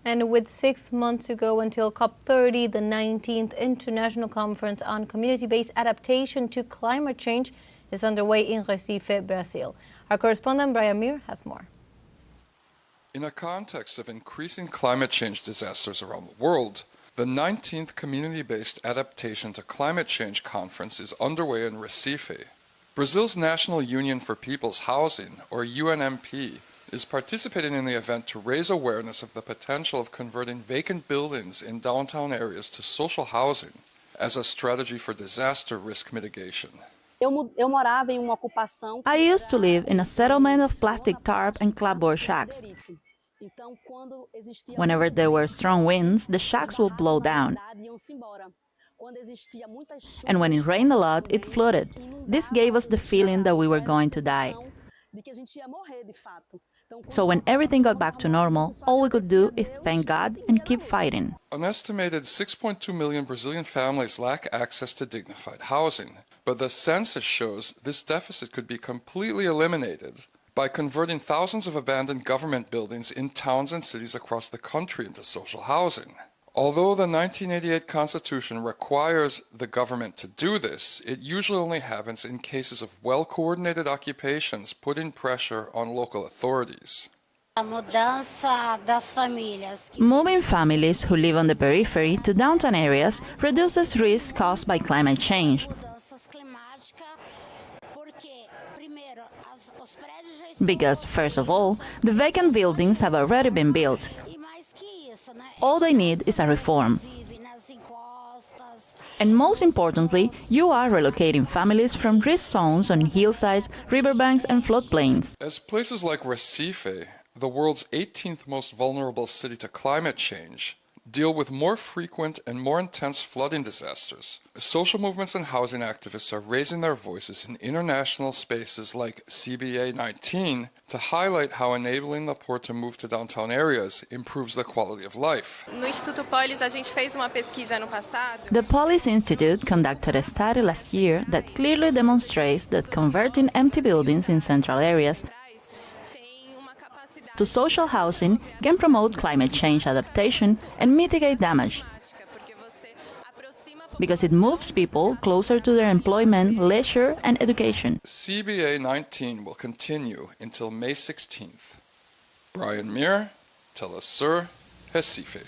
And with 6 months to go until COP30, the 19th International Conference on Community-Based Adaptation to Climate Change is underway in Recife, Brazil. Our correspondent Brian Mier has more. In a context of increasing climate change disasters around the world, the 19th Community-Based Adaptation to Climate Change Conference is underway in Recife. Brazil's National Union for People's Housing, or UNMP, is participating in the event to raise awareness of the potential of converting vacant buildings in downtown areas to social housing as a strategy for disaster risk mitigation. I used to live in a settlement of plastic tarp and clapboard shacks. Whenever there were strong winds, the shacks would blow down. And when it rained a lot, it flooded. This gave us the feeling that we were going to die. So when everything got back to normal, all we could do is thank God and keep fighting. An estimated 6.2 million Brazilian families lack access to dignified housing, but the census shows this deficit could be completely eliminated by converting thousands of abandoned government buildings in towns and cities across the country into social housing. Although the 1988 Constitution requires the government to do this, it usually only happens in cases of well-coordinated occupations putting pressure on local authorities. Moving families who live on the periphery to downtown areas reduces risks caused by climate change. Because, first of all, the vacant buildings have already been built. All they need is a reform. And most importantly, you are relocating families from risk zones on hillsides, riverbanks and floodplains. As places like Recife, the world's 18th most vulnerable city to climate change, deal with more frequent and more intense flooding disasters, social movements and housing activists are raising their voices in international spaces like CBA 19 to highlight how enabling the poor to move to downtown areas improves the quality of life. The Polis Institute conducted a study last year that clearly demonstrates that converting empty buildings in central areas to social housing can promote climate change adaptation and mitigate damage, because it moves people closer to their employment, leisure and education. CBA 19 will continue until May 16th. Brian Mier, TeleSUR, Recife.